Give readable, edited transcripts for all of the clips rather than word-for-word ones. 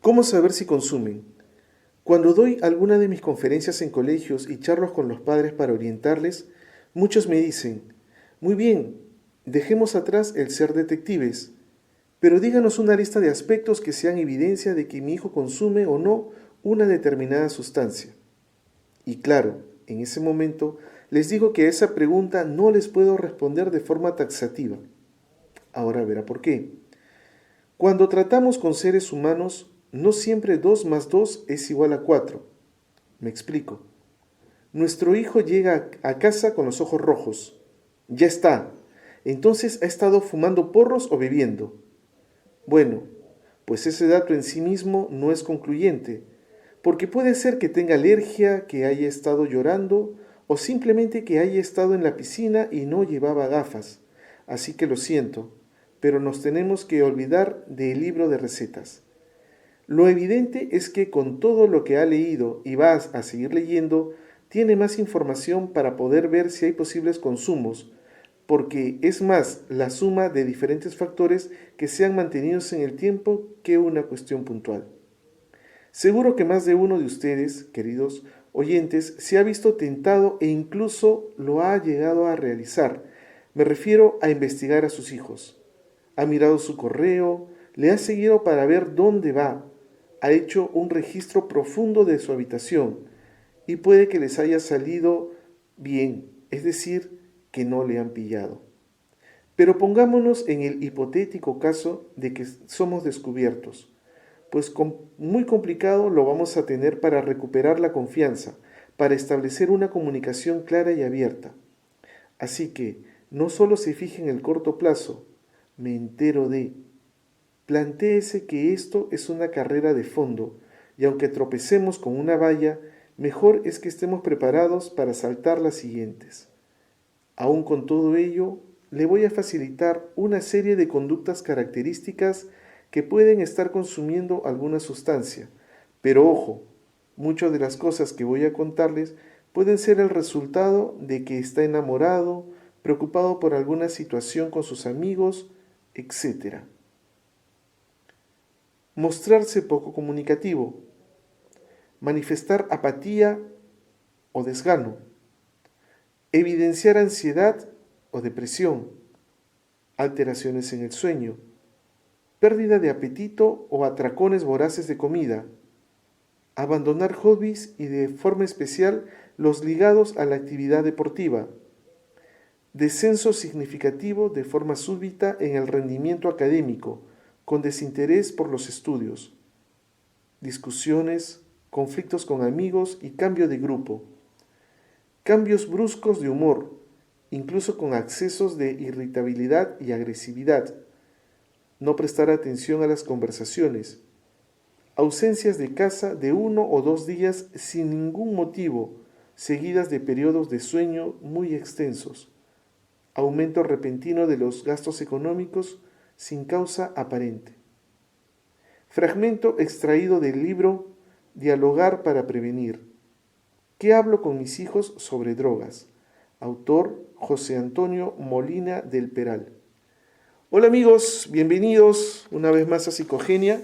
¿Cómo saber si consumen? Cuando doy alguna de mis conferencias en colegios y charlos con los padres para orientarles, muchos me dicen, muy bien, dejemos atrás el ser detectives, pero díganos una lista de aspectos que sean evidencia de que mi hijo consume o no una determinada sustancia. Y claro, en ese momento les digo que a esa pregunta no les puedo responder de forma taxativa. Ahora verá por qué. Cuando tratamos con seres humanos, no siempre 2 más 2 es igual a 4. Me explico. Nuestro hijo llega a casa con los ojos rojos. Ya está. Entonces ha estado fumando porros o bebiendo. Bueno, pues ese dato en sí mismo no es concluyente, porque puede ser que tenga alergia, que haya estado llorando o simplemente que haya estado en la piscina y no llevaba gafas. Así que lo siento, pero nos tenemos que olvidar del libro de recetas. Lo evidente es que con todo lo que ha leído y vas a seguir leyendo, tiene más información para poder ver si hay posibles consumos, porque es más la suma de diferentes factores que se han mantenido en el tiempo que una cuestión puntual. Seguro que más de uno de ustedes, queridos oyentes, se ha visto tentado e incluso lo ha llegado a realizar. Me refiero a investigar a sus hijos. Ha mirado su correo, le ha seguido para ver dónde va, ha hecho un registro profundo de su habitación y puede que les haya salido bien, es decir, que no le han pillado. Pero pongámonos en el hipotético caso de que somos descubiertos, pues muy complicado lo vamos a tener para recuperar la confianza, para establecer una comunicación clara y abierta. Así que no solo se fije en el corto plazo, me entero de, plantéese que esto es una carrera de fondo y aunque tropecemos con una valla, mejor es que estemos preparados para saltar las siguientes. Aún con todo ello, le voy a facilitar una serie de conductas características que pueden estar consumiendo alguna sustancia. Pero ojo, muchas de las cosas que voy a contarles pueden ser el resultado de que está enamorado, preocupado por alguna situación con sus amigos, etc. Mostrarse poco comunicativo, manifestar apatía o desgano, evidenciar ansiedad o depresión, alteraciones en el sueño, pérdida de apetito o atracones voraces de comida, abandonar hobbies y de forma especial los ligados a la actividad deportiva, descenso significativo de forma súbita en el rendimiento académico, con desinterés por los estudios, discusiones, conflictos con amigos y cambio de grupo, cambios bruscos de humor, incluso con accesos de irritabilidad y agresividad, no prestar atención a las conversaciones, ausencias de casa de 1 o 2 días sin ningún motivo, seguidas de periodos de sueño muy extensos, aumento repentino de los gastos económicos sin causa aparente. Fragmento extraído del libro Dialogar para prevenir. ¿Qué hablo con mis hijos sobre drogas? Autor José Antonio Molina del Peral. Hola amigos, bienvenidos una vez más a Psicogenia.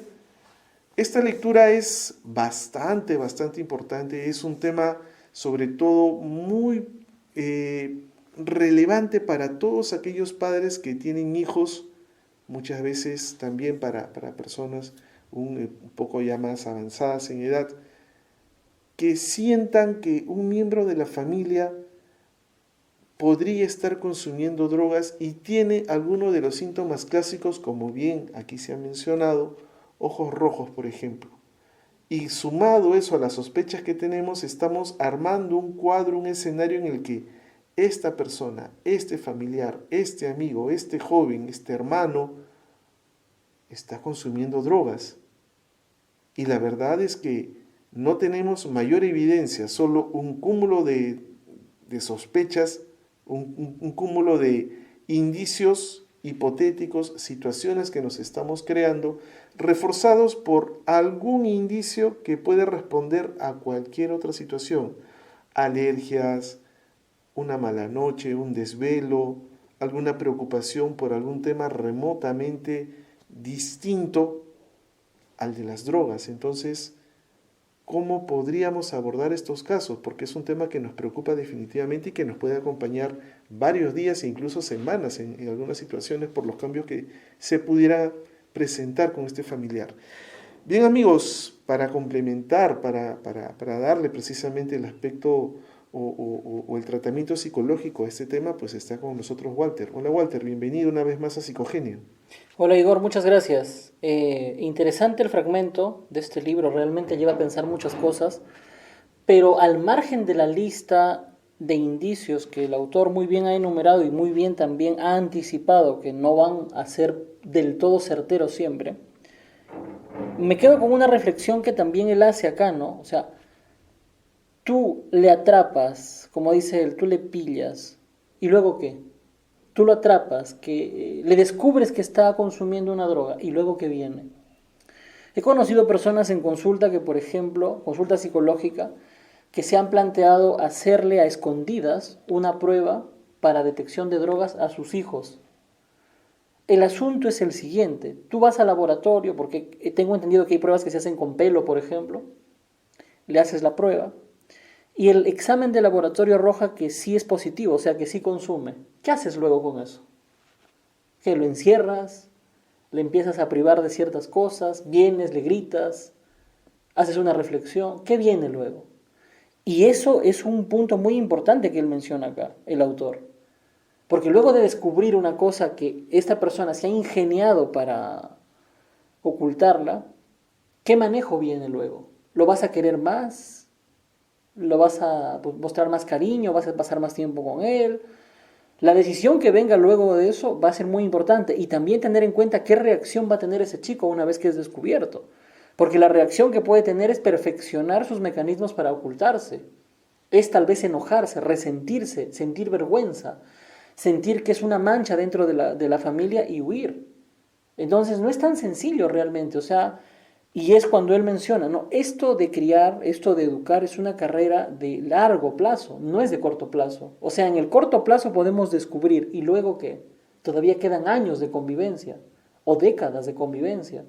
Esta lectura es bastante importante. Es un tema sobre todo muy relevante para todos aquellos padres que tienen hijos, muchas veces también para personas un poco ya más avanzadas en edad, que sientan que un miembro de la familia podría estar consumiendo drogas y tiene alguno de los síntomas clásicos, como bien aquí se ha mencionado, ojos rojos, por ejemplo. Y sumado eso a las sospechas que tenemos, estamos armando un cuadro, un escenario en el que esta persona, este familiar, este amigo, este joven, este hermano, está consumiendo drogas. Y la verdad es que no tenemos mayor evidencia, solo un cúmulo de sospechas, un cúmulo de indicios hipotéticos, situaciones que nos estamos creando, reforzados por algún indicio que puede responder a cualquier otra situación. Alergias, una mala noche, un desvelo, alguna preocupación por algún tema remotamente distinto al de las drogas. Entonces, ¿cómo podríamos abordar estos casos? Porque es un tema que nos preocupa definitivamente y que nos puede acompañar varios días e incluso semanas en algunas situaciones por los cambios que se pudiera presentar con este familiar. Bien amigos, para complementar, para darle precisamente el aspecto o el tratamiento psicológico a este tema, pues está con nosotros Walter. Hola Walter, bienvenido una vez más a Psicogenio. Hola Igor, muchas gracias. Interesante el fragmento de este libro, realmente lleva a pensar muchas cosas, pero al margen de la lista de indicios que el autor muy bien ha enumerado y muy bien también ha anticipado que no van a ser del todo certeros siempre, me quedo con una reflexión que también él hace acá, ¿no? O sea, tú le atrapas, como dice él, tú le pillas, ¿y luego qué? Tú lo atrapas, que le descubres que está consumiendo una droga, ¿y luego qué viene? He conocido personas en consulta que, por ejemplo, consulta psicológica, que se han planteado hacerle a escondidas una prueba para detección de drogas a sus hijos. El asunto es el siguiente, tú vas al laboratorio, porque tengo entendido que hay pruebas que se hacen con pelo, por ejemplo, le haces la prueba, y el examen de laboratorio arroja que sí es positivo, o sea que sí consume. ¿Qué haces luego con eso? ¿Que lo encierras? ¿Le empiezas a privar de ciertas cosas? ¿Vienes, le gritas? ¿Haces una reflexión? ¿Qué viene luego? Y eso es un punto muy importante que él menciona acá, el autor. Porque luego de descubrir una cosa que esta persona se ha ingeniado para ocultarla, ¿qué manejo viene luego? ¿Lo vas a querer más? ¿Lo vas a mostrar más cariño? ¿Vas a pasar más tiempo con él? La decisión que venga luego de eso va a ser muy importante y también tener en cuenta qué reacción va a tener ese chico una vez que es descubierto. Porque la reacción que puede tener es perfeccionar sus mecanismos para ocultarse. Es tal vez enojarse, resentirse, sentir vergüenza, sentir que es una mancha dentro de la familia y huir. Entonces no es tan sencillo realmente, o sea, y es cuando él menciona, no, esto de criar, esto de educar es una carrera de largo plazo, no es de corto plazo. O sea, en el corto plazo podemos descubrir y luego que todavía quedan años de convivencia o décadas de convivencia.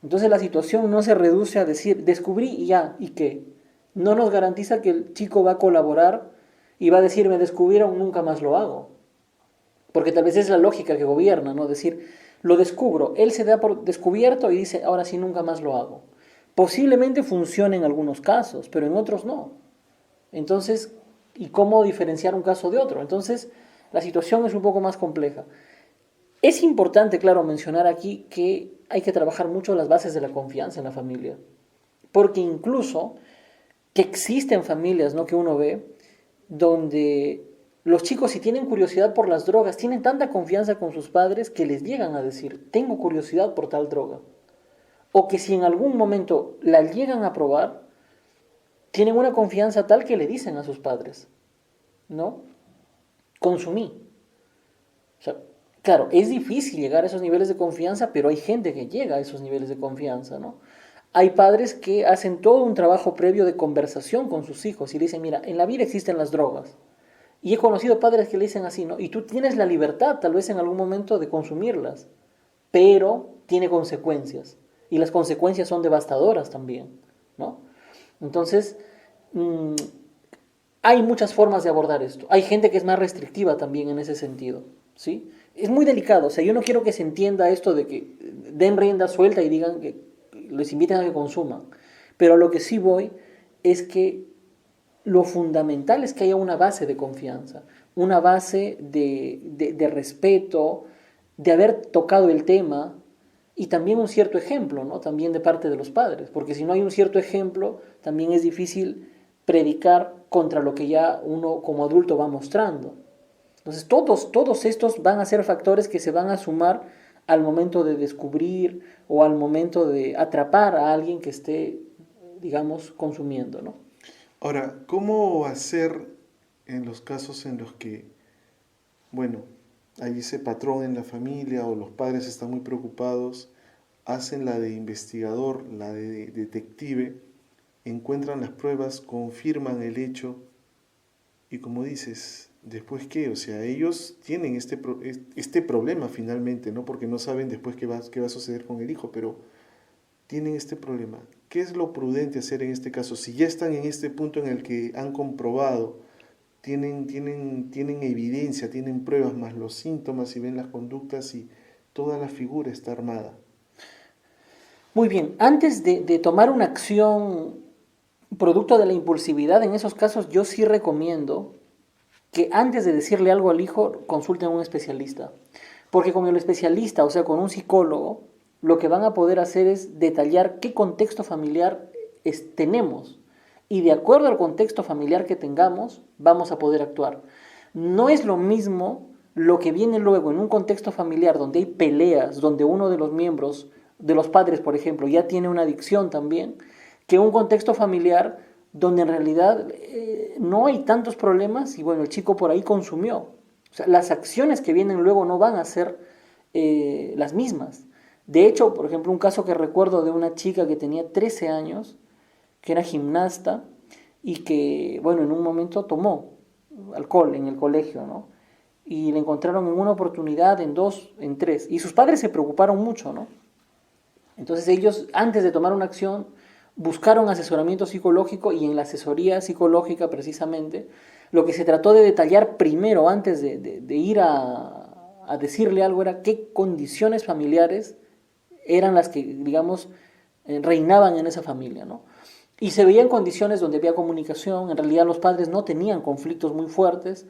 Entonces la situación no se reduce a decir, descubrí y ya, ¿y qué? No nos garantiza que el chico va a colaborar y va a decir, me descubrieron, nunca más lo hago. Porque tal vez es la lógica que gobierna, ¿no? Decir, lo descubro, él se da por descubierto y dice, ahora sí nunca más lo hago. Posiblemente funcione en algunos casos, pero en otros no. Entonces, ¿y cómo diferenciar un caso de otro? Entonces, la situación es un poco más compleja. Es importante, claro, mencionar aquí que hay que trabajar mucho las bases de la confianza en la familia. Porque incluso que existen familias, ¿no? Que uno ve donde los chicos, si tienen curiosidad por las drogas, tienen tanta confianza con sus padres que les llegan a decir, tengo curiosidad por tal droga. O que si en algún momento la llegan a probar, tienen una confianza tal que le dicen a sus padres, ¿no? Consumí. O sea, claro, es difícil llegar a esos niveles de confianza, pero hay gente que llega a esos niveles de confianza, ¿no? Hay padres que hacen todo un trabajo previo de conversación con sus hijos y le dicen, mira, en la vida existen las drogas. Y he conocido padres que le dicen así, ¿no? Y tú tienes la libertad, tal vez en algún momento, de consumirlas, pero tiene consecuencias. Y las consecuencias son devastadoras también, ¿no? Entonces, mmm, hay muchas formas de abordar esto. Hay gente que es más restrictiva también en ese sentido, ¿sí? Es muy delicado, o sea, yo no quiero que se entienda esto de que den rienda suelta y digan que les inviten a que consuman, pero a lo que sí voy es que lo fundamental es que haya una base de confianza, una base de respeto, de haber tocado el tema y también un cierto ejemplo, ¿no? También de parte de los padres, porque si no hay un cierto ejemplo, también es difícil predicar contra lo que ya uno como adulto va mostrando. Entonces todos estos van a ser factores que se van a sumar al momento de descubrir o al momento de atrapar a alguien que esté, digamos, consumiendo, ¿no? Ahora, ¿cómo hacer en los casos en los que, bueno, hay ese patrón en la familia o los padres están muy preocupados, hacen la de investigador, la de detective, encuentran las pruebas, confirman el hecho y como dices, después qué, o sea, ellos tienen este problema finalmente, ¿no? Porque no saben después qué va a suceder con el hijo, pero tienen este problema. ¿Qué es lo prudente hacer en este caso? Si ya están en este punto en el que han comprobado, tienen evidencia, tienen pruebas más los síntomas y ven las conductas y toda la figura está armada. Muy bien, antes de tomar una acción producto de la impulsividad, en esos casos yo sí recomiendo que antes de decirle algo al hijo, consulten a un especialista. Porque con el especialista, o sea, con un psicólogo, lo que van a poder hacer es detallar qué contexto familiar tenemos. Y de acuerdo al contexto familiar que tengamos, vamos a poder actuar. No es lo mismo lo que viene luego en un contexto familiar donde hay peleas, donde uno de los miembros, de los padres, por ejemplo, ya tiene una adicción también, que un contexto familiar donde en realidad no hay tantos problemas y bueno, el chico por ahí consumió. O sea, las acciones que vienen luego no van a ser las mismas. De hecho, por ejemplo, un caso que recuerdo de una chica que tenía 13 años, que era gimnasta y que, bueno, en un momento tomó alcohol en el colegio, ¿no? Y le encontraron en una oportunidad, en dos, en tres. Y sus padres se preocuparon mucho, ¿no? Entonces ellos, antes de tomar una acción, buscaron asesoramiento psicológico y en la asesoría psicológica precisamente, lo que se trató de detallar primero antes de ir a decirle algo era qué condiciones familiares eran las que, digamos, reinaban en esa familia, ¿no? Y se veían condiciones donde había comunicación, en realidad los padres no tenían conflictos muy fuertes,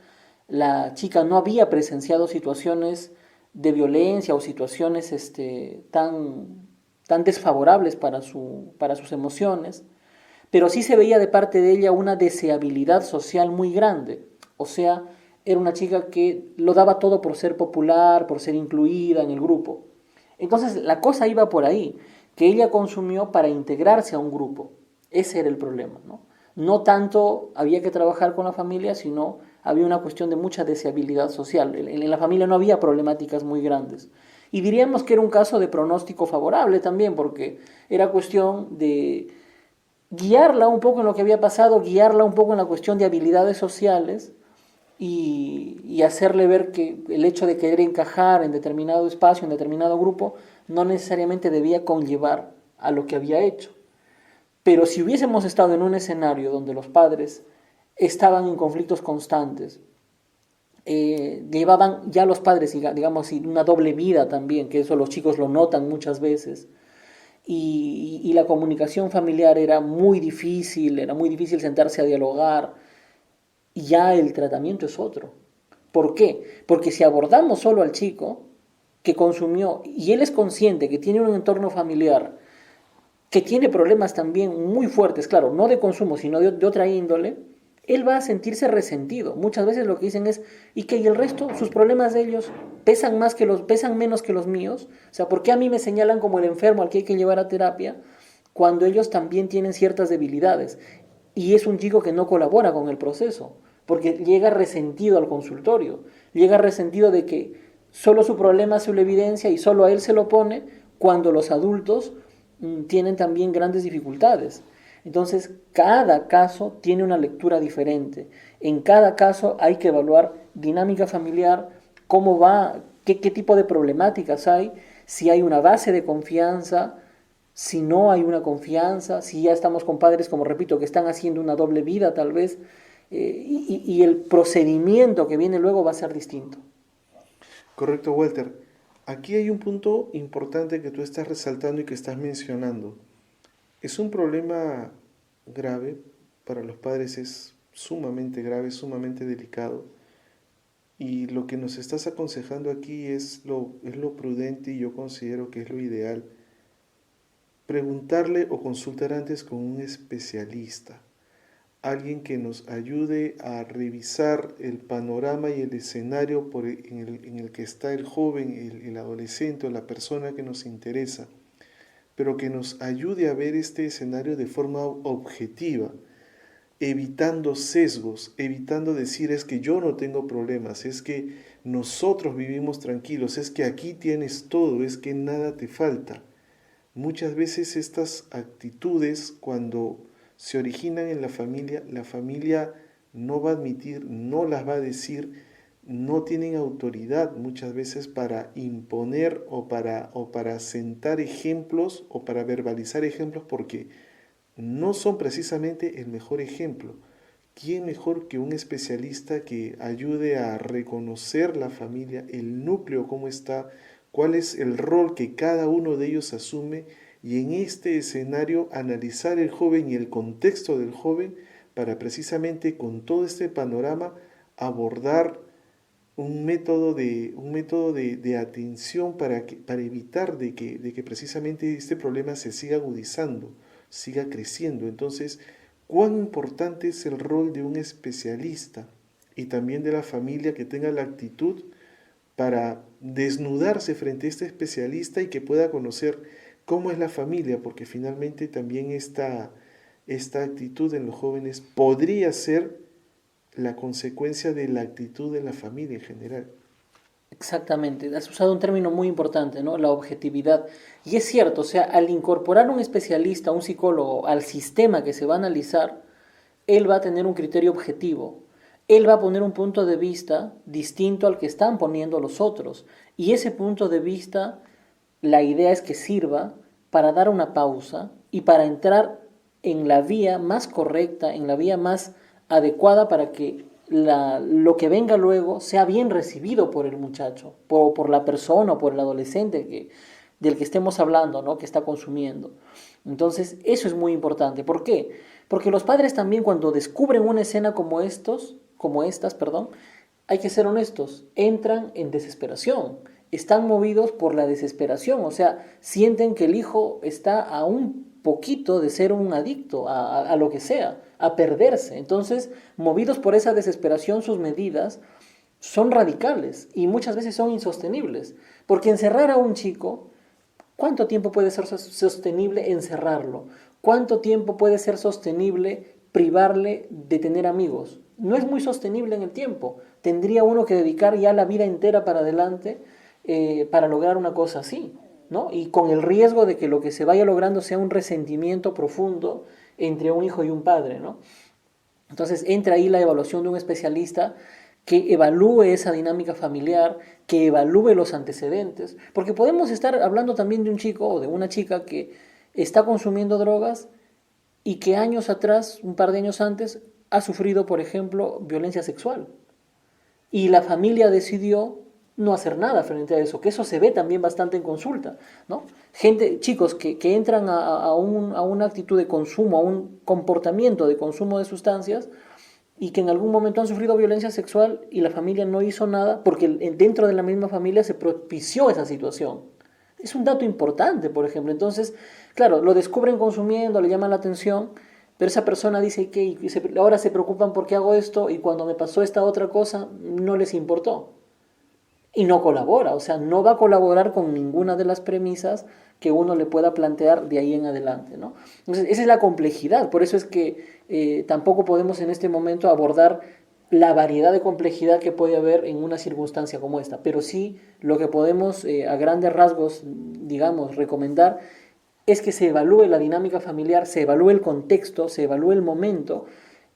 la chica no había presenciado situaciones de violencia o situaciones tan desfavorables para sus emociones, pero sí se veía de parte de ella una deseabilidad social muy grande. O sea, era una chica que lo daba todo por ser popular, por ser incluida en el grupo. Entonces la cosa iba por ahí, que ella consumió para integrarse a un grupo. Ese era el problema, ¿no? No tanto había que trabajar con la familia, sino había una cuestión de mucha deseabilidad social. En la familia no había problemáticas muy grandes. Y diríamos que era un caso de pronóstico favorable también, porque era cuestión de guiarla un poco en lo que había pasado, guiarla un poco en la cuestión de habilidades sociales y hacerle ver que el hecho de querer encajar en determinado espacio, en determinado grupo, no necesariamente debía conllevar a lo que había hecho. Pero si hubiésemos estado en un escenario donde los padres estaban en conflictos constantes, llevaban ya los padres, digamos, una doble vida también, que eso los chicos lo notan muchas veces, y la comunicación familiar era muy difícil sentarse a dialogar, y ya el tratamiento es otro. ¿Por qué? Porque si abordamos solo al chico que consumió, y él es consciente que tiene un entorno familiar que tiene problemas también muy fuertes, claro, no de consumo, sino de otra índole, él va a sentirse resentido. Muchas veces lo que dicen es, ¿y que y el resto? Sus problemas de ellos pesan menos que los míos. O sea, ¿por qué a mí me señalan como el enfermo al que hay que llevar a terapia cuando ellos también tienen ciertas debilidades? Y es un chico que no colabora con el proceso, porque llega resentido al consultorio, llega resentido de que solo su problema se lo evidencia y solo a él se lo pone cuando los adultos tienen también grandes dificultades. Entonces, cada caso tiene una lectura diferente. En cada caso hay que evaluar dinámica familiar, cómo va, qué tipo de problemáticas hay, si hay una base de confianza, si no hay una confianza, si ya estamos con padres, como repito, que están haciendo una doble vida tal vez, y el procedimiento que viene luego va a ser distinto. Correcto, Walter. Aquí hay un punto importante que tú estás resaltando y que estás mencionando. Es un problema grave, para los padres es sumamente grave, sumamente delicado. Y lo que nos estás aconsejando aquí es lo prudente y yo considero que es lo ideal. Preguntarle o consultar antes con un especialista, alguien que nos ayude a revisar el panorama y el escenario en el que está el joven, el adolescente o la persona que nos interesa, pero que nos ayude a ver este escenario de forma objetiva, evitando sesgos, evitando decir es que yo no tengo problemas, es que nosotros vivimos tranquilos, es que aquí tienes todo, es que nada te falta. Muchas veces estas actitudes, cuando se originan en la familia no va a admitir, no las va a decir, no tienen autoridad muchas veces para imponer o para sentar ejemplos o para verbalizar ejemplos porque no son precisamente el mejor ejemplo. ¿Quién mejor que un especialista que ayude a reconocer la familia, el núcleo, cómo está, cuál es el rol que cada uno de ellos asume y en este escenario analizar el joven y el contexto del joven para precisamente con todo este panorama abordar un método de atención para evitar de que precisamente este problema se siga agudizando, siga creciendo? Entonces, ¿cuán importante es el rol de un especialista y también de la familia que tenga la actitud para desnudarse frente a este especialista y que pueda conocer cómo es la familia? Porque finalmente también esta actitud en los jóvenes podría ser la consecuencia de la actitud de la familia en general. Exactamente, has usado un término muy importante, ¿no? La objetividad. Y es cierto, o sea, al incorporar un especialista, un psicólogo al sistema que se va a analizar, él va a tener un criterio objetivo. Él va a poner un punto de vista distinto al que están poniendo los otros. Y ese punto de vista, la idea es que sirva para dar una pausa y para entrar en la vía más correcta, en la vía más adecuada para que lo que venga luego sea bien recibido por el muchacho, por la persona o por el adolescente del que estemos hablando, ¿no? Que está consumiendo. Entonces, eso es muy importante. ¿Por qué? Porque los padres también cuando descubren una escena como estas, perdón, hay que ser honestos, entran en desesperación, están movidos por la desesperación, o sea, sienten que el hijo está a un poquito de ser un adicto a lo que sea, a perderse. Entonces, movidos por esa desesperación, sus medidas son radicales y muchas veces son insostenibles, porque encerrar a un chico, ¿cuánto tiempo puede ser sostenible encerrarlo? ¿Cuánto tiempo puede ser sostenible privarle de tener amigos? No es muy sostenible en el tiempo. Tendría uno que dedicar ya la vida entera para adelante para lograr una cosa así, ¿no? Y con el riesgo de que lo que se vaya logrando sea un resentimiento profundo entre un hijo y un padre, ¿no? Entonces entra ahí la evaluación de un especialista que evalúe esa dinámica familiar, que evalúe los antecedentes, porque podemos estar hablando también de un chico o de una chica que está consumiendo drogas y que años atrás, un par de años antes, ha sufrido, por ejemplo, violencia sexual. Y la familia decidió no hacer nada frente a eso, que eso se ve también bastante en consulta, ¿no? Chicos que entran a una actitud de consumo, a un comportamiento de consumo de sustancias y que en algún momento han sufrido violencia sexual y la familia no hizo nada porque dentro de la misma familia se propició esa situación. Es un dato importante, por ejemplo. Entonces, claro, lo descubren consumiendo, le llama la atención, pero esa persona dice que ahora se preocupan por qué hago esto y cuando me pasó esta otra cosa no les importó. Y no colabora, o sea, no va a colaborar con ninguna de las premisas que uno le pueda plantear de ahí en adelante, ¿no? Entonces, esa es la complejidad, por eso es que tampoco podemos en este momento abordar la variedad de complejidad que puede haber en una circunstancia como esta, pero sí lo que podemos a grandes rasgos, digamos, recomendar es que se evalúe la dinámica familiar, se evalúe el contexto, se evalúe el momento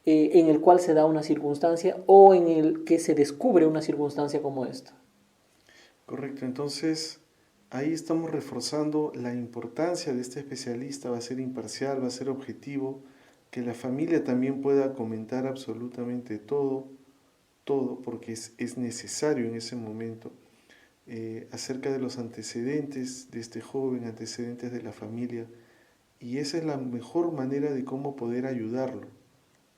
en el cual se da una circunstancia o en el que se descubre una circunstancia como esta. Correcto, entonces ahí estamos reforzando la importancia de este especialista, va a ser imparcial, va a ser objetivo, que la familia también pueda comentar absolutamente todo, todo, porque es necesario en ese momento, acerca de los antecedentes de este joven, antecedentes de la familia, y esa es la mejor manera de cómo poder ayudarlo,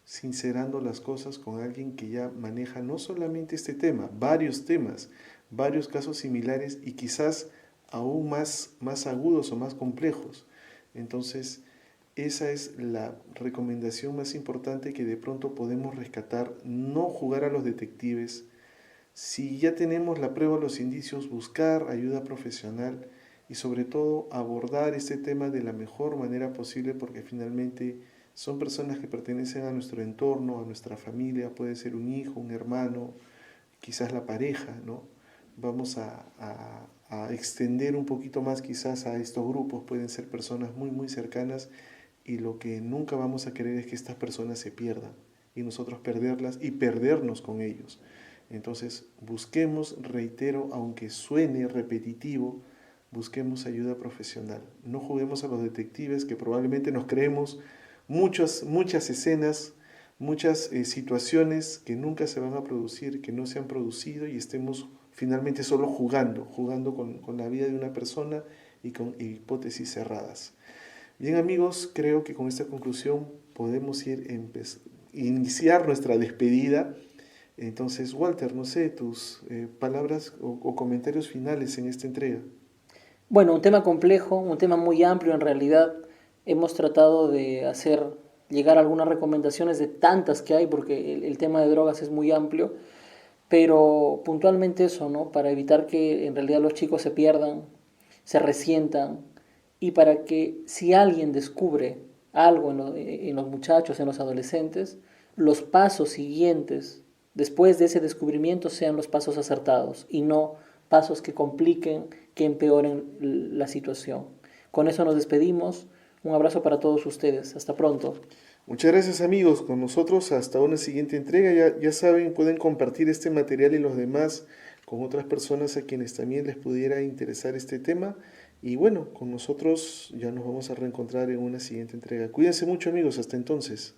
sincerando las cosas con alguien que ya maneja no solamente este tema, varios temas, varios casos similares y quizás aún más agudos o más complejos. Entonces, esa es la recomendación más importante que de pronto podemos rescatar, no jugar a los detectives. Si ya tenemos la prueba, los indicios, buscar ayuda profesional y sobre todo abordar este tema de la mejor manera posible porque finalmente son personas que pertenecen a nuestro entorno, a nuestra familia, puede ser un hijo, un hermano, quizás la pareja, ¿no? Vamos a extender un poquito más quizás a estos grupos, pueden ser personas muy cercanas y lo que nunca vamos a querer es que estas personas se pierdan y nosotros perderlas y perdernos con ellos. Entonces, busquemos, reitero, aunque suene repetitivo, busquemos ayuda profesional. No juguemos a los detectives que probablemente nos creemos muchas escenas, muchas situaciones que nunca se van a producir, que no se han producido y estemos finalmente solo jugando con la vida de una persona y con hipótesis cerradas. Bien amigos, creo que con esta conclusión podemos iniciar nuestra despedida. Entonces, Walter, no sé, tus palabras o comentarios finales en esta entrega. Bueno, un tema complejo, un tema muy amplio en realidad. Hemos tratado de hacer llegar algunas recomendaciones de tantas que hay, porque el tema de drogas es muy amplio, pero puntualmente eso, ¿no? Para evitar que en realidad los chicos se pierdan, se resientan, y para que si alguien descubre algo en los muchachos, en los adolescentes, los pasos siguientes después de ese descubrimiento sean los pasos acertados y no pasos que compliquen, que empeoren la situación. Con eso nos despedimos. Un abrazo para todos ustedes. Hasta pronto. Muchas gracias amigos, con nosotros hasta una siguiente entrega. Ya saben, pueden compartir este material y los demás con otras personas a quienes también les pudiera interesar este tema. Y bueno, con nosotros ya nos vamos a reencontrar en una siguiente entrega. Cuídense mucho amigos, hasta entonces.